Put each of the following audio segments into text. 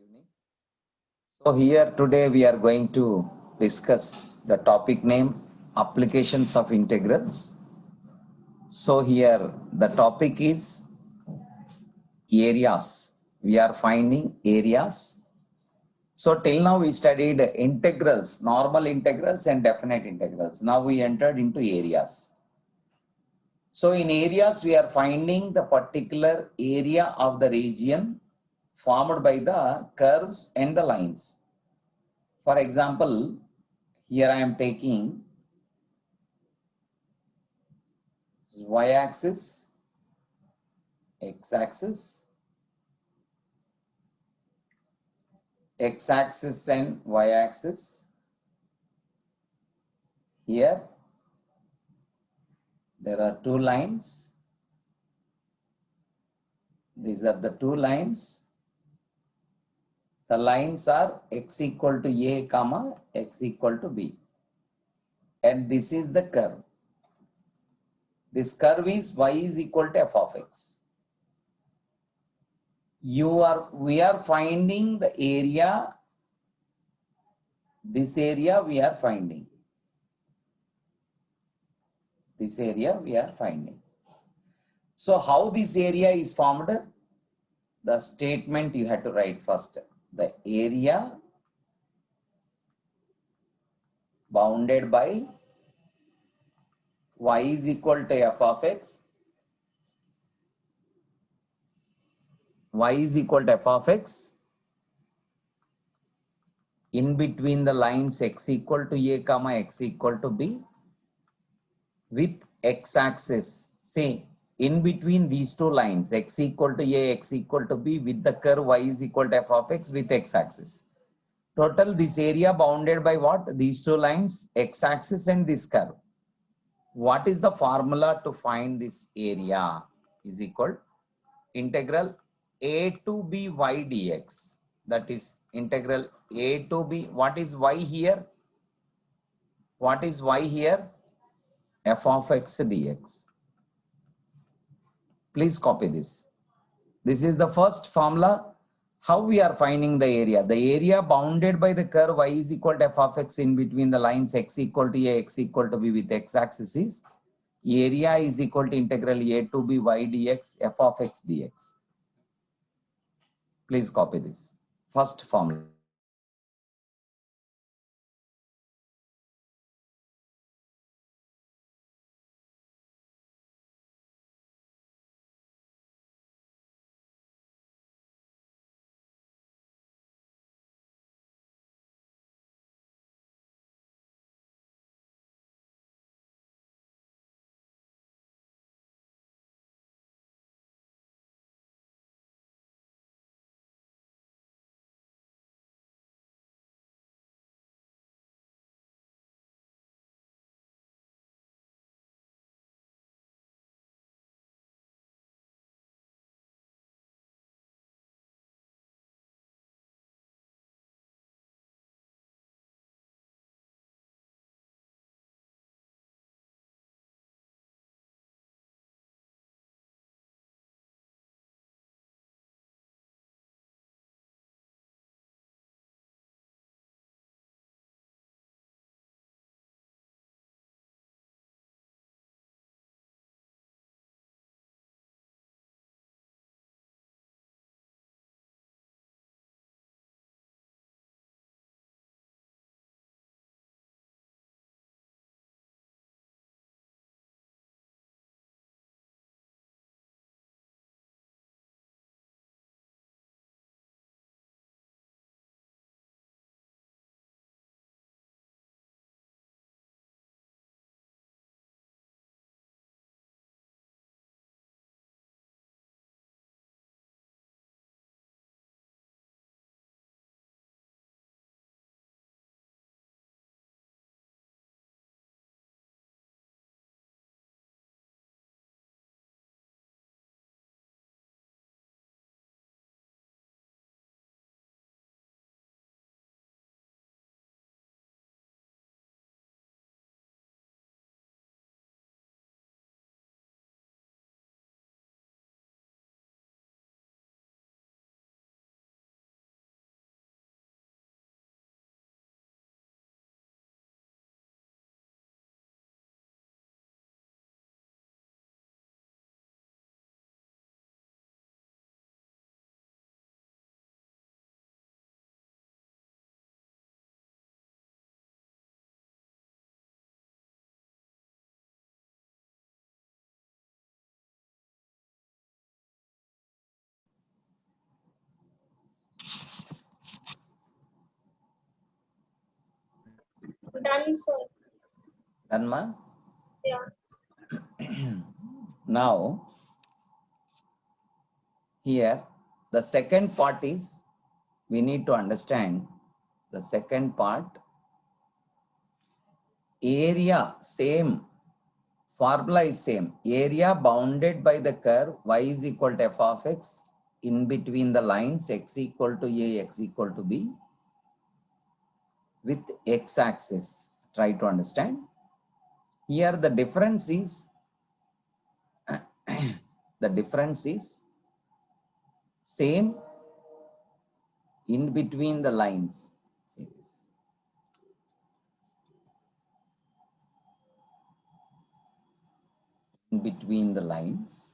evening. So here today we are going to discuss the topic name applications of integrals. So here the topic is areas. We are finding areas. So till now we studied integrals, normal integrals and definite integrals. Now we entered into areas. So in areas we are finding the particular area of the region formed by the curves and the lines. For example, here I am taking y-axis, x-axis, x-axis and y-axis. Here there are two lines. These are the two lines. The lines are x equal to a comma x equal to b. And this is the curve. This curve is y is equal to f of x. We are finding the area. This area we are finding. This area we are finding. So how this area is formed? The statement you have to write first. The area bounded by y is equal to f of x. Y is equal to f of x. In between the lines x equal to a comma x equal to b with x-axis. Say in between these two lines x equal to a x equal to b with the curve y is equal to f of x with x-axis. Total this area bounded by what? These two lines x-axis and this curve. What is the formula to find this area? Is equal integral a to b y dx. That is integral a to b. What is y here? What is y here? F of x dx. Please copy this. This is the first formula. How we are finding the area? The area bounded by the curve y is equal to f of x in between the lines x equal to a, x equal to b with x-axis is area is equal to integral a to b y dx f of x dx. Please copy this. First formula. Done, sir. Done, ma? Yeah. Now, here, the second part is, we need to understand the second part. Area, same. Formula is same. Area bounded by the curve y is equal to f of x in between the lines x equal to a, x equal to b with x-axis. Try to understand. Here the difference is the difference is same in between the lines. See this. In between the lines.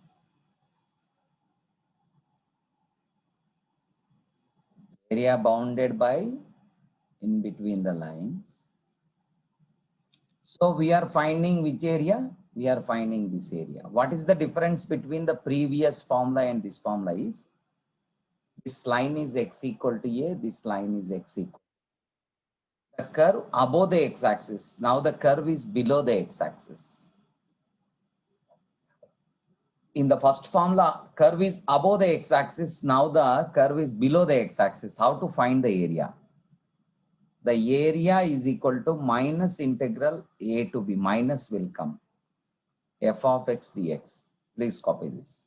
Area bounded by in between the lines. So we are finding which area? We are finding this area. What is the difference between the previous formula and this formula is? This line is x equal to a, this line is x equal. The curve above the x-axis. Now the curve is below the x-axis. In the first formula, curve is above the x-axis. Now the curve is below the x-axis. How to find the area? The area is equal to minus integral a to b. Minus will come. F of x dx. Please copy this.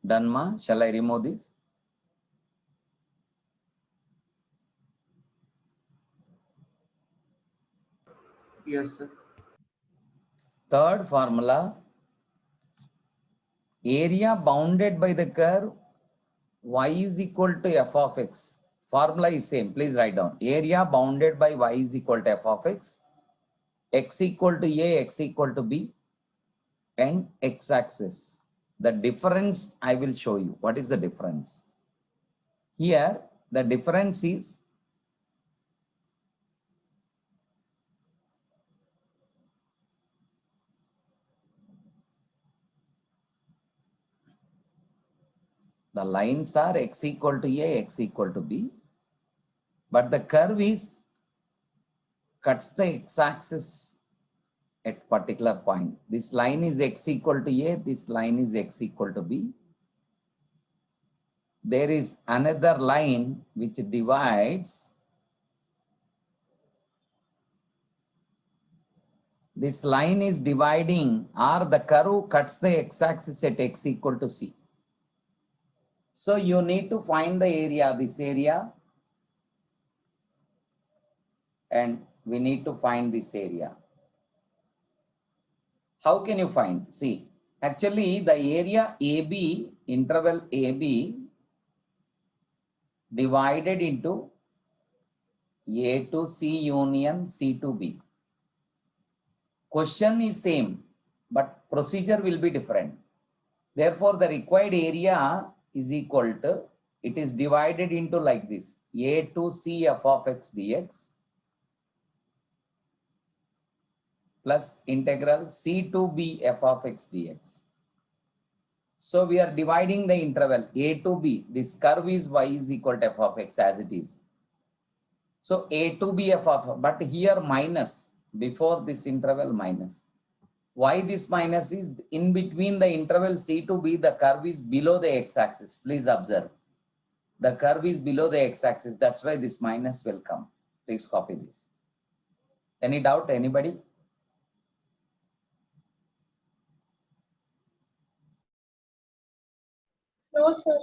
Done, ma? Shall I remove this? Yes, sir. Third formula, area bounded by the curve y is equal to f of x. Formula is same. Please write down. Area bounded by y is equal to f of x equal to a, x equal to b, and x-axis. The difference I will show you. What is the difference? Here, the difference is the lines are x equal to a, x equal to b, but the curve is cuts the x-axis at particular point. This line is x equal to a, this line is x equal to b. There is another line which divides. This line is dividing, or the curve cuts the x-axis at x equal to c. So you need to find the area, this area, and we need to find this area. How can you find? See, actually the area AB, interval AB, divided into A to C union C to B. Question is same, but procedure will be different. Therefore, the required area is equal to, it is divided into like this, A to C f of x dx plus integral C to B f of x dx. So we are dividing the interval A to B. This curve is y is equal to f of x as it is. So A to B f of, but here minus, before this interval minus. Why this minus is in between the interval C to B, the curve is below the x-axis. Please observe. The curve is below the x-axis. That's why this minus will come. Please copy this. Any doubt, anybody? No, sir.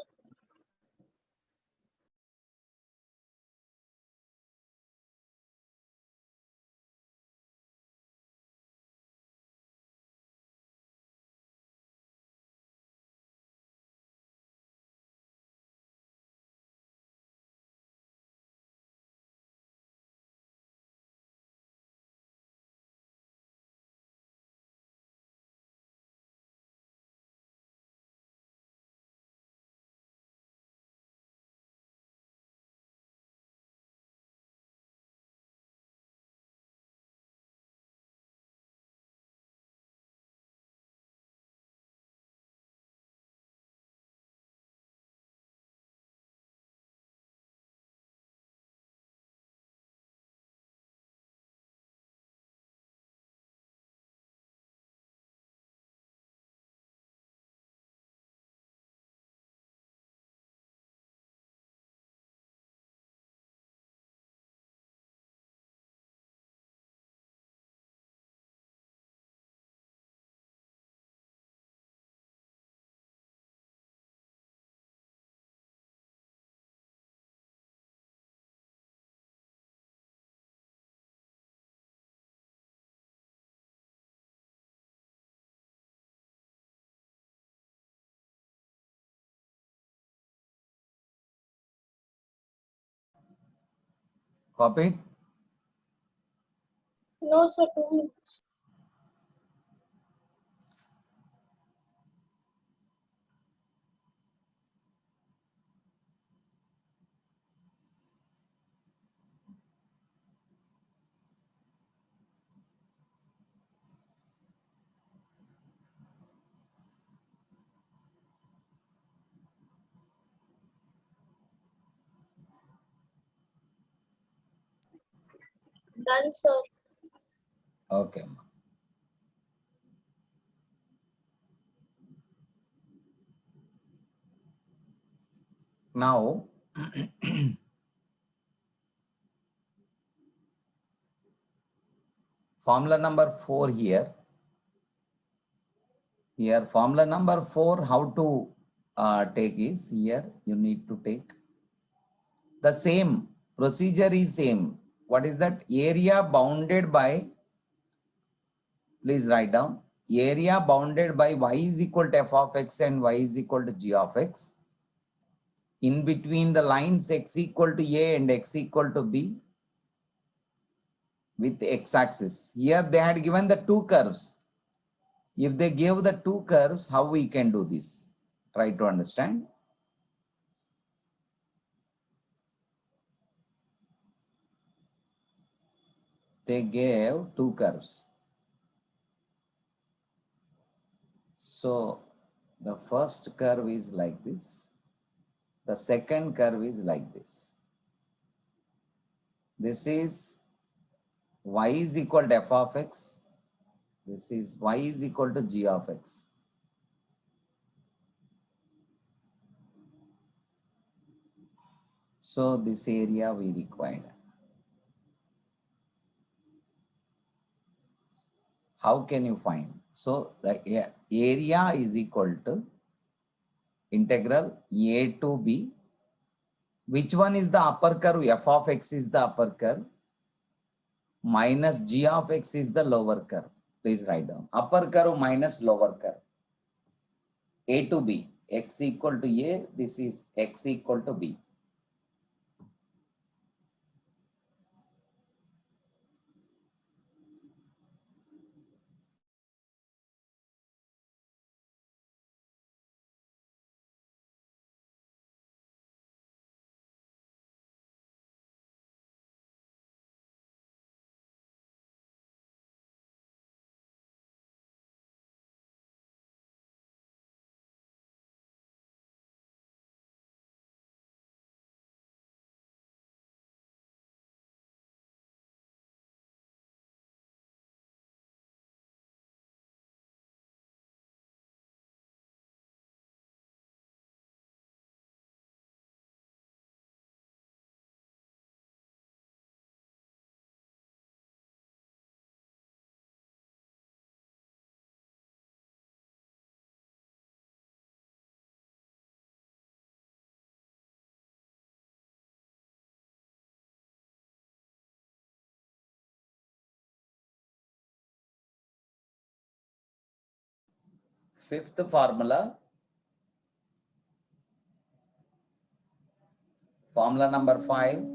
Copied? No, sir. 2 minutes. Done, sir. Okay. Now, formula number 4 here. Here, formula number 4, how to take is here, you need to take the same procedure is same. What is that? Area bounded by, please write down, area bounded by y is equal to f of x and y is equal to g of x. In between the lines x equal to a and x equal to b with x-axis. Here they had given the two curves. If they gave the two curves, how we can do this? Try to understand. They gave two curves. So the first curve is like this. The second curve is like this. This is y is equal to f of x. This is y is equal to g of x. So this area we required. How can you find? So the area is equal to integral a to b. Which one is the upper curve? F of x is the upper curve. Minus g of x is the lower curve. Please write down. Upper curve minus lower curve. A to b. X equal to a. This is x equal to b. Fifth formula, formula number 5.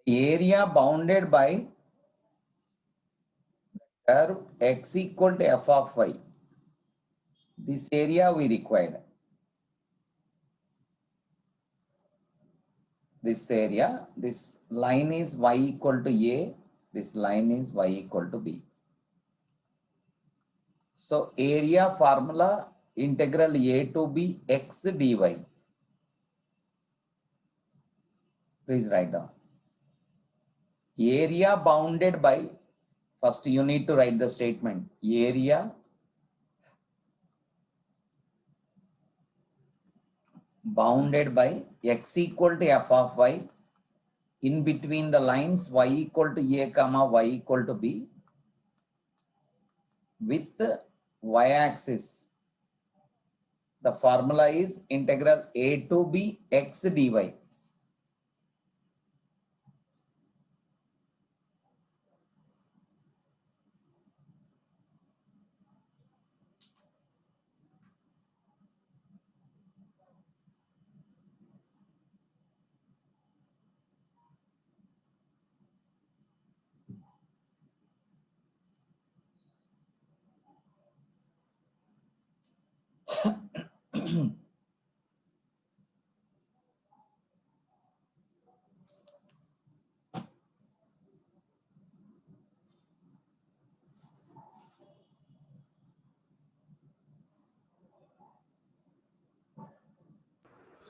Area bounded by curve x equal to f of y. This area we required. This area, this line is y equal to a, this line is y equal to b. So area formula integral a to b x dy. Please write down. Area bounded by, first you need to write the statement. Area bounded by x equal to f of y in between the lines y equal to a comma y equal to b with y-axis. The formula is integral a to b x dy.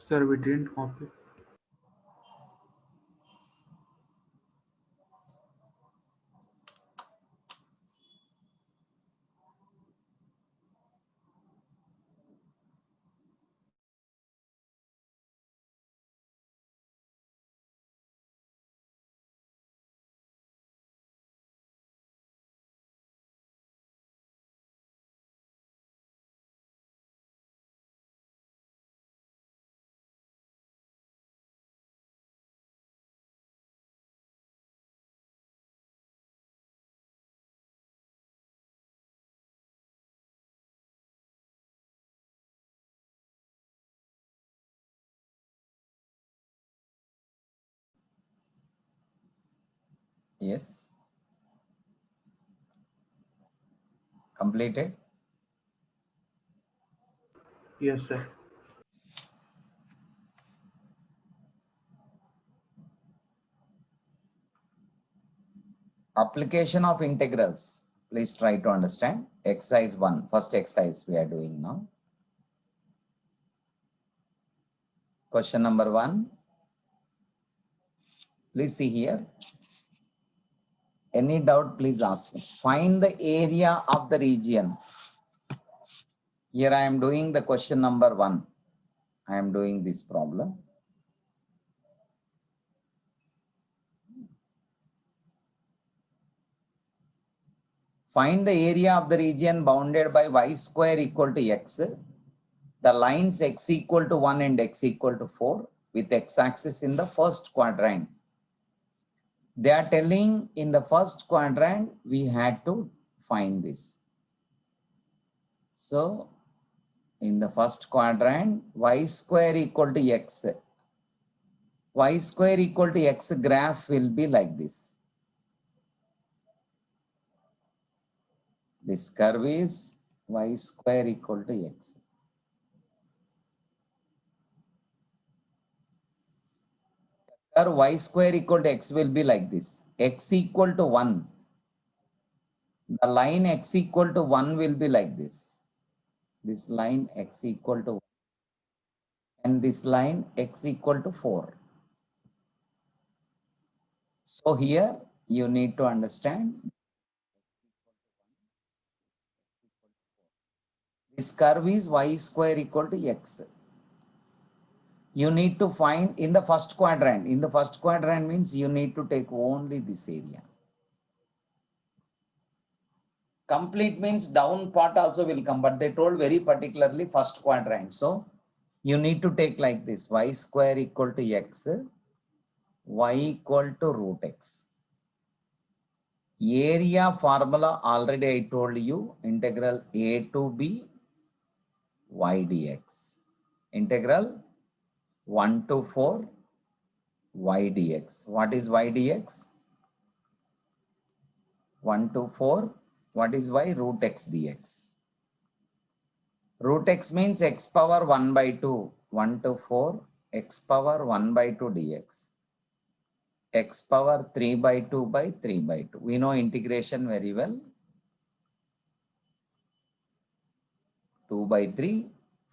Sir, we didn't copy. Yes. Completed. Yes, sir. Application of integrals. Please try to understand. Exercise 1. First exercise we are doing now. Question number 1. Please see here. Any doubt, please ask me. Find the area of the region. Here I am doing the question number 1. I am doing this problem. Find the area of the region bounded by y square equal to x. The lines x equal to 1 and x equal to 4 with x-axis in the first quadrant. They are telling in the first quadrant we had to find this. So in the first quadrant, y square equal to x. Y square equal to x graph will be like this. This curve is y square equal to x. Curve y square equal to x will be like this. X equal to 1. The line x equal to 1 will be like this. This line x equal to 1. And this line x equal to 4. So here you need to understand this curve is y square equal to x. You need to find in the first quadrant. In the first quadrant means you need to take only this area. Complete means down part also will come, but they told very particularly first quadrant. So you need to take like this, y square equal to x, y equal to root x. Area formula already I told you, integral a to b y dx. Integral 1 to 4 y dx. What is y dx? 1 to 4. What is y? Root x dx. Root x means x power 1 by 2. 1 to 4 x power 1 by 2 dx. X power 3 by 2 by 3 by 2. We know integration very well. 2 by 3,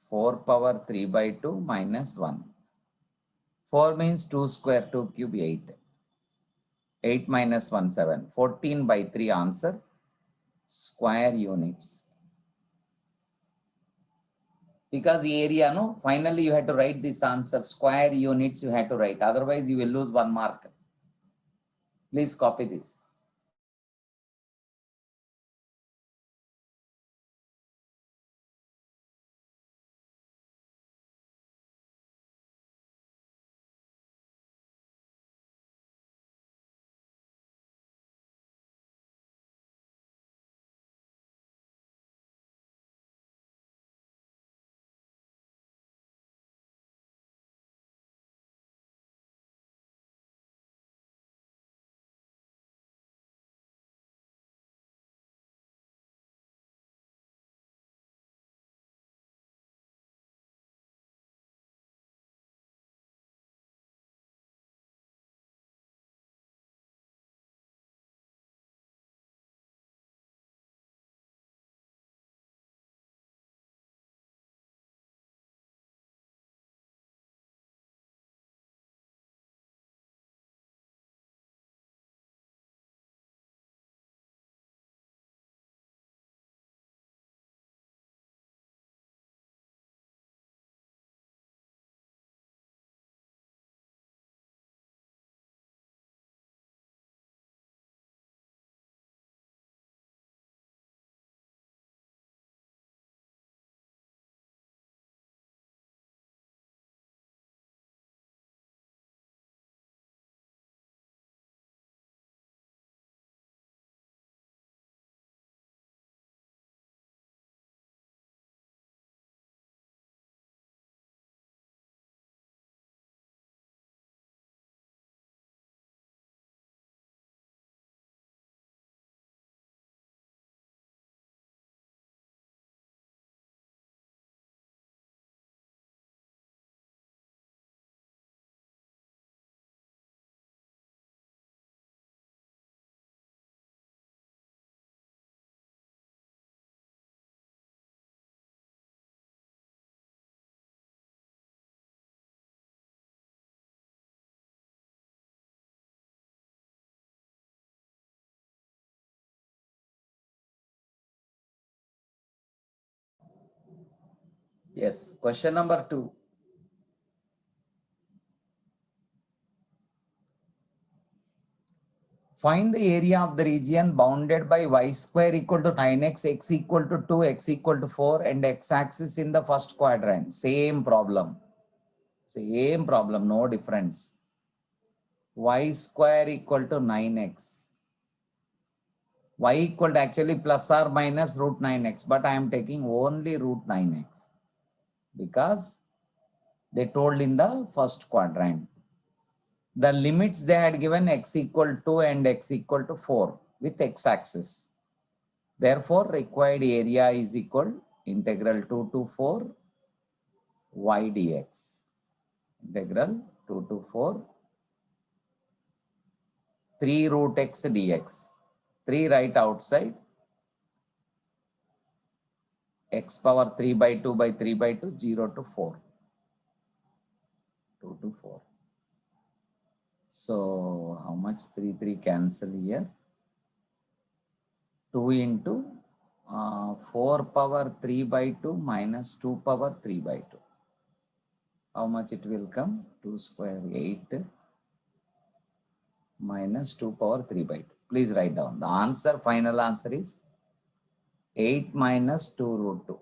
4 power 3 by 2 minus 1. 4 means 2 square, 2 cube 8. 8 minus 1, 7. 14 by 3 answer. Square units. Because the area, no, finally you have to write this answer. Square units you have to write. Otherwise you will lose 1 mark. Please copy this. Yes, question number 2. Find the area of the region bounded by y square equal to 9x, x equal to 2, x equal to 4, and x-axis in the first quadrant. Same problem. Same problem, no difference. Y square equal to 9x. Y equal to actually plus or minus root 9x, but I am taking only root 9x because they told in the first quadrant. The limits they had given x equal to and x equal to 4 with x-axis. Therefore, required area is equal integral 2 to 4 y dx. Integral 2 to 4 3 root x dx. 3 right outside. X power 3 by 2 by 3 by 2, 0 to 4. 2 to 4. So how much 3 cancel here? 2 into 4 power 3 by 2 minus 2 power 3 by 2. How much it will come? 2 square 8 minus 2 power 3 by 2. Please write down. The answer, final answer is 8 minus 2 root 2.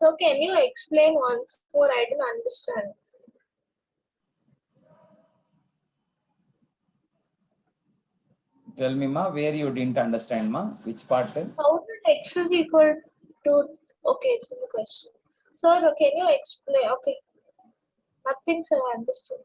So can you explain once more? I didn't understand. Tell me, ma, where you didn't understand, ma? Which part? How did x is equal to, okay, it's in the question. Sir, can you explain? Okay. Nothing, sir, I understood.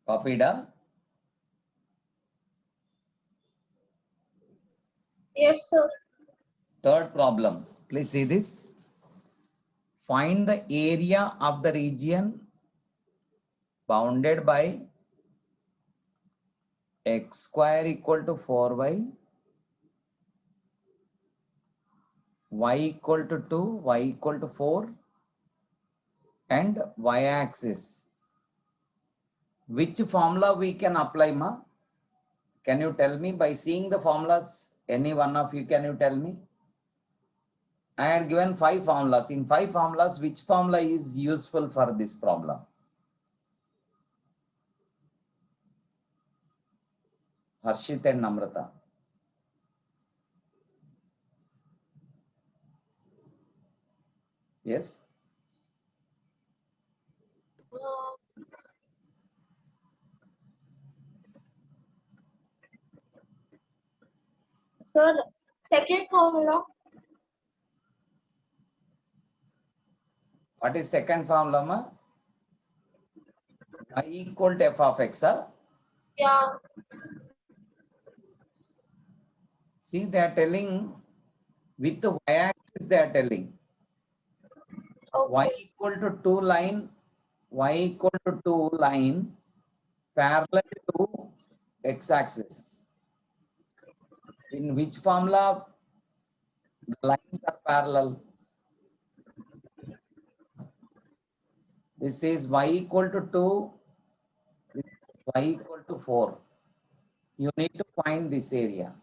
Copied? Yes, sir. Third problem. Please see this. Find the area of the region bounded by x square equal to 4y, y equal to 2, y equal to 4, and y-axis. Which formula we can apply, ma? Can you tell me by seeing the formulas? Any one of you, can you tell me? I had given 5 formulas. In 5 formulas, which formula is useful for this problem? Harshit and Namrata. Yes? Sir, second formula. What is second formula, ma? Y equal to f of x. Yeah. See, they are telling with the y-axis, they are telling y Okay. equal to 2 line, y equal to 2 line parallel to x-axis. In which formula the lines are parallel? This is y equal to 2, this is y equal to 4. You need to find this area.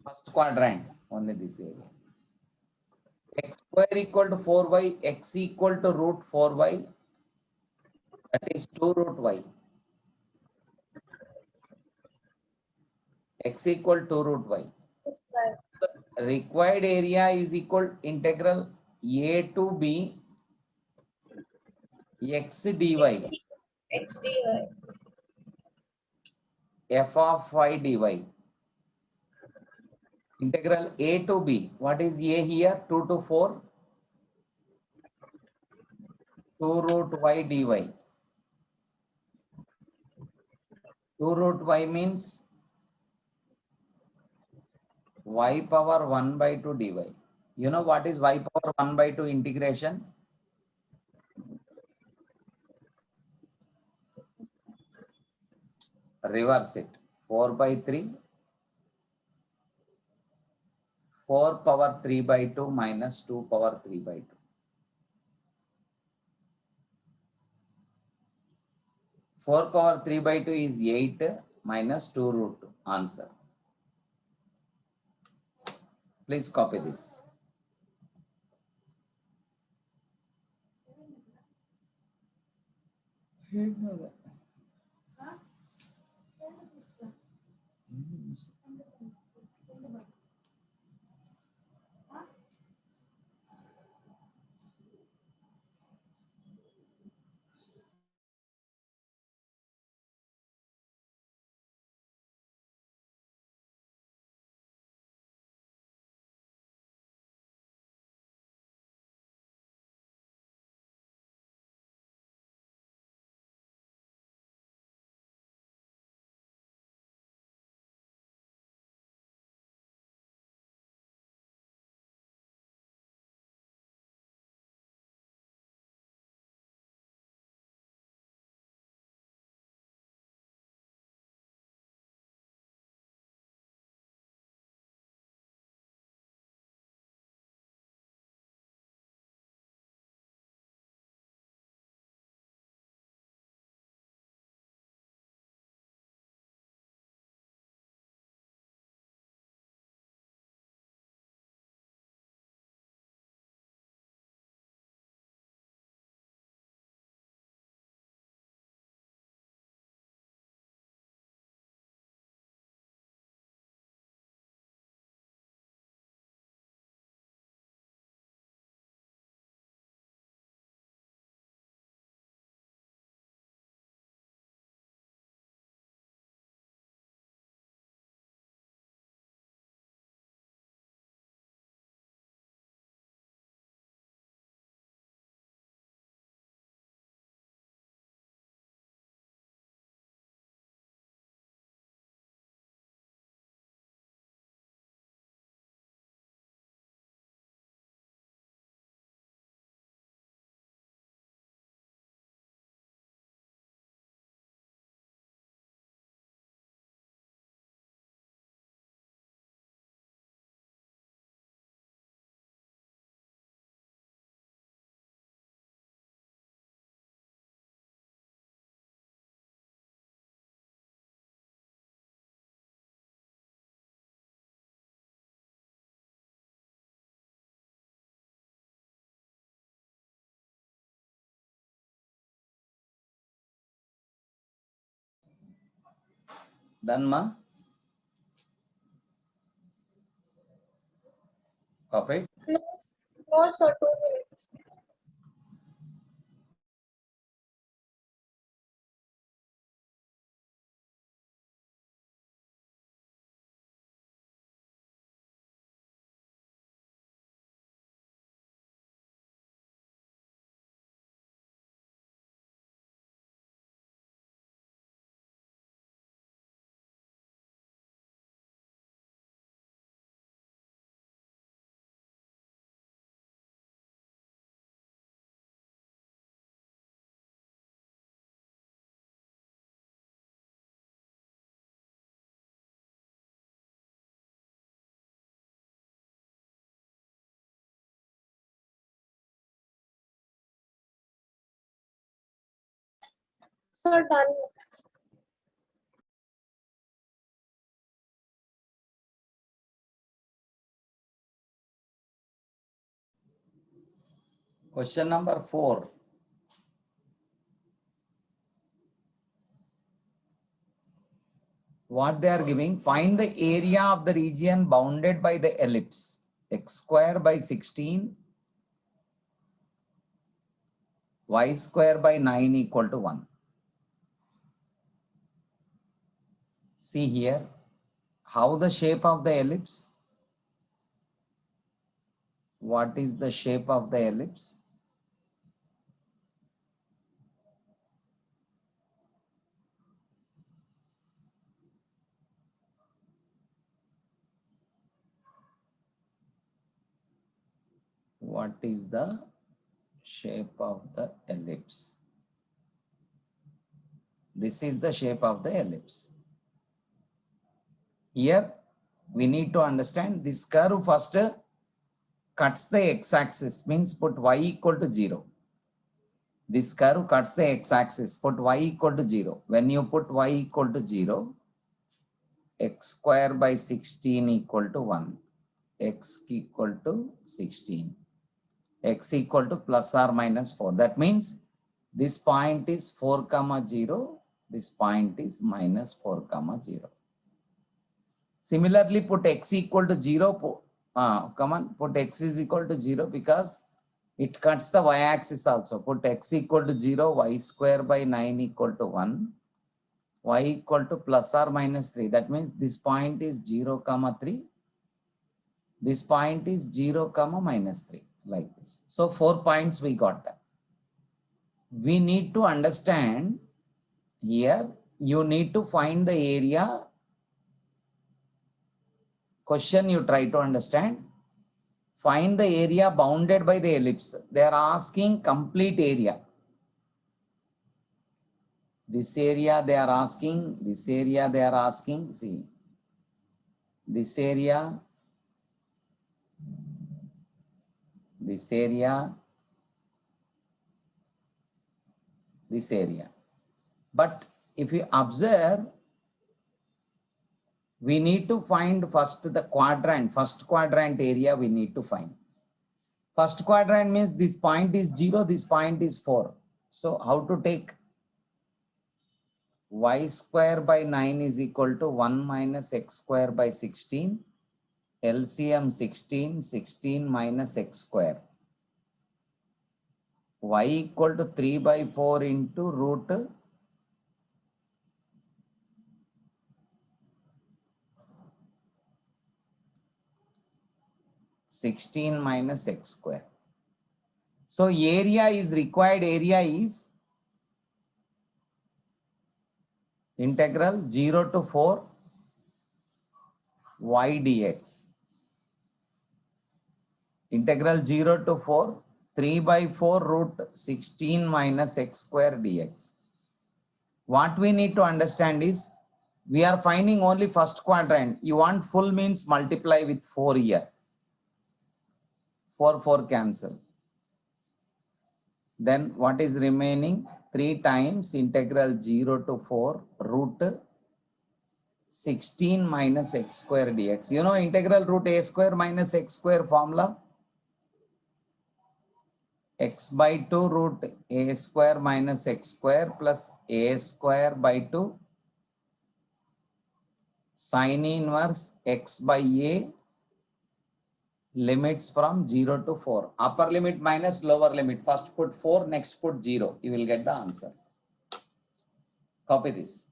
First quadrant, only this area. X square equal to 4y, x equal to root 4y, that is 2 root y. x equal 2 root y. Right. Required area is equal integral a to b x dy X dy. f of y dy. Integral a to b. What is a here? 2 to 4. 2 root y dy. 2 root y means y power 1 by 2 dy. You know what is y power 1 by 2 integration? Reverse it. 4 by 3. 4 power 3 by 2 minus 2 power 3 by 2. 4 power 3 by 2 is 8 minus 2 root 2. Answer. Please copy this. Done, ma? Copy. No, no, sir, 2 minutes. Sir, done. Question number 4. what they are giving, find the area of the region bounded by the ellipse, x square by 16, y square by 9 equal to 1. See here, how the shape of the ellipse? What is the shape of the ellipse? What is the shape of the ellipse? This is the shape of the ellipse. Here, we need to understand this curve first cuts the x-axis, means put y equal to 0. This curve cuts the x-axis, put y equal to 0. When you put y equal to 0, x square by 16 equal to 1, x equal to 16, x equal to plus or minus 4. That means this point is 4 comma 0, this point is minus 4 comma 0. Similarly, put x equal to 0, come on, put x is equal to 0 because it cuts the y-axis also. Put x equal to 0, y square by 9 equal to 1, y equal to plus or minus 3. That means this point is 0 comma 3. This point is 0 comma minus 3, like this. So 4 points we got that. We need to understand here, you need to find the area. Question you try to understand. Find the area bounded by the ellipse. They are asking complete area. This area they are asking, this area they are asking, see. This area, this area, this area. But if you observe, we need to find first the quadrant, first quadrant area we need to find. First quadrant means this point is 0, this point is 4. So how to take y square by 9 is equal to 1 minus x square by 16, LCM 16, 16 minus x square. Y equal to 3 by 4 into root 16 minus x square. So area is required, area is integral 0 to 4 y dx. Integral 0 to 4, 3 by 4 root 16 minus x square dx. What we need to understand is, we are finding only first quadrant. You want full means multiply with 4 here. 4 cancel. Then what is remaining? 3 times integral 0 to 4 root 16 minus x square dx. You know integral root a square minus x square formula? X by 2 root a square minus x square plus a square by 2 sin inverse x by a, limits from 0 to 4. Upper limit minus lower limit. First put 4, next put 0. You will get the answer. Copy this.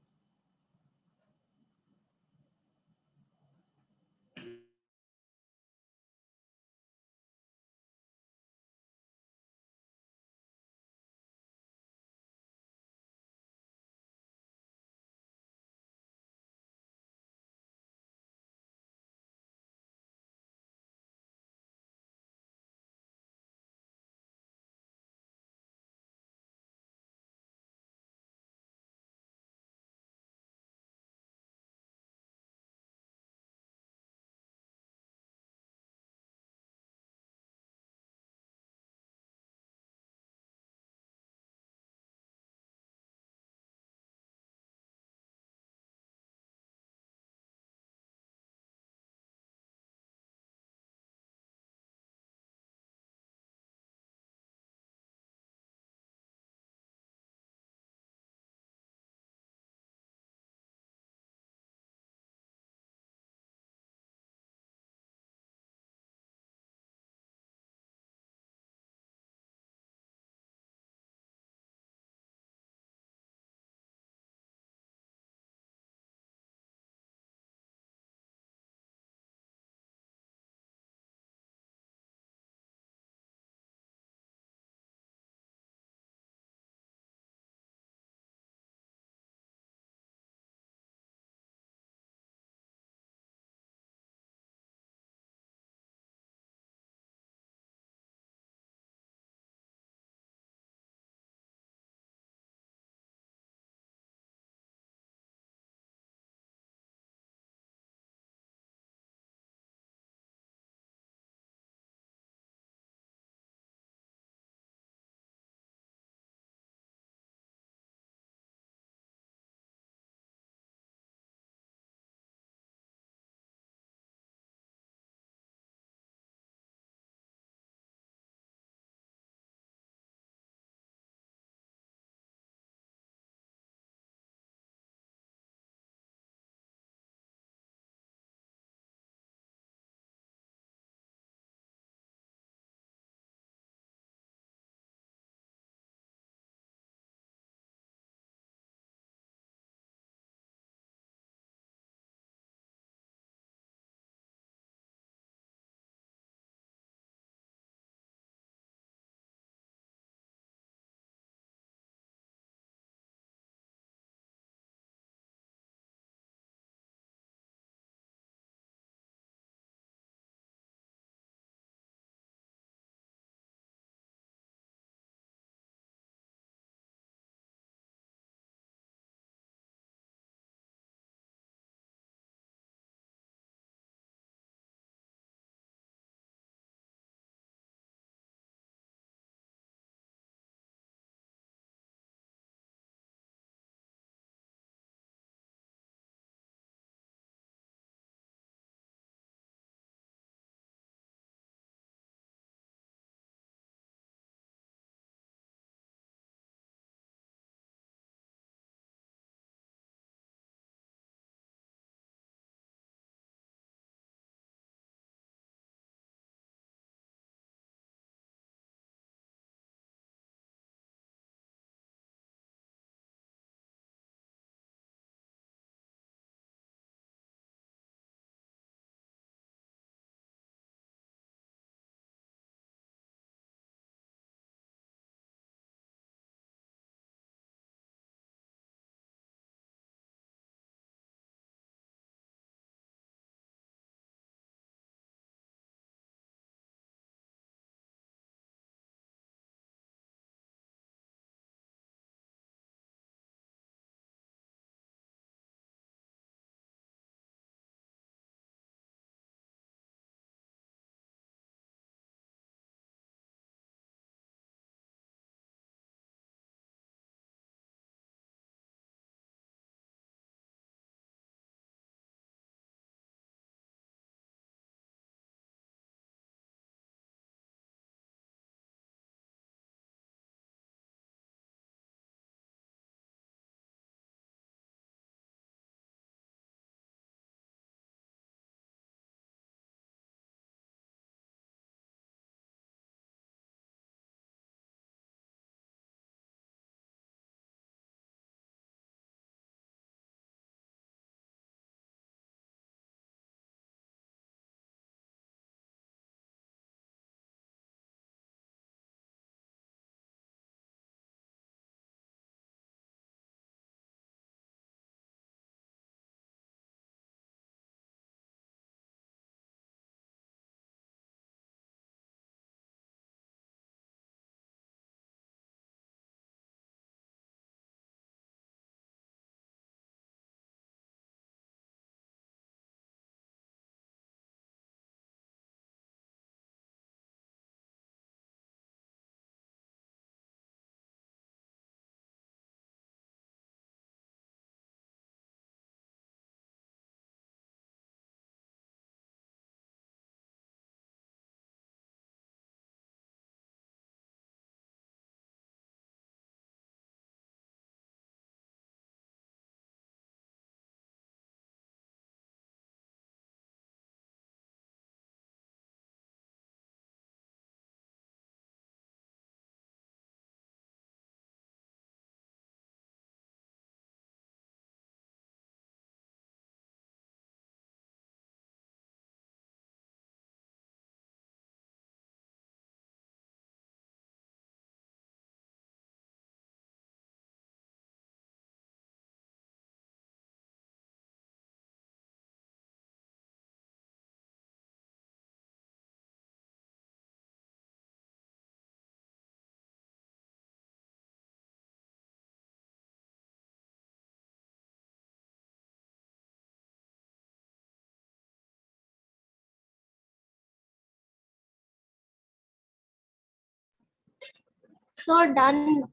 So done.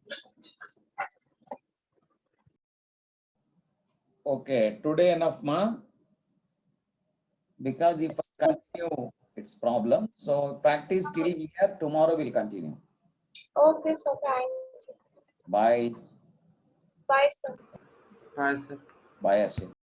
Okay, today enough, ma. Because if I continue, it's problem. So practice till here. Tomorrow we'll continue. Okay, sir. Thank you. Bye. Bye, sir. Bye, sir. Bye, Ashwin.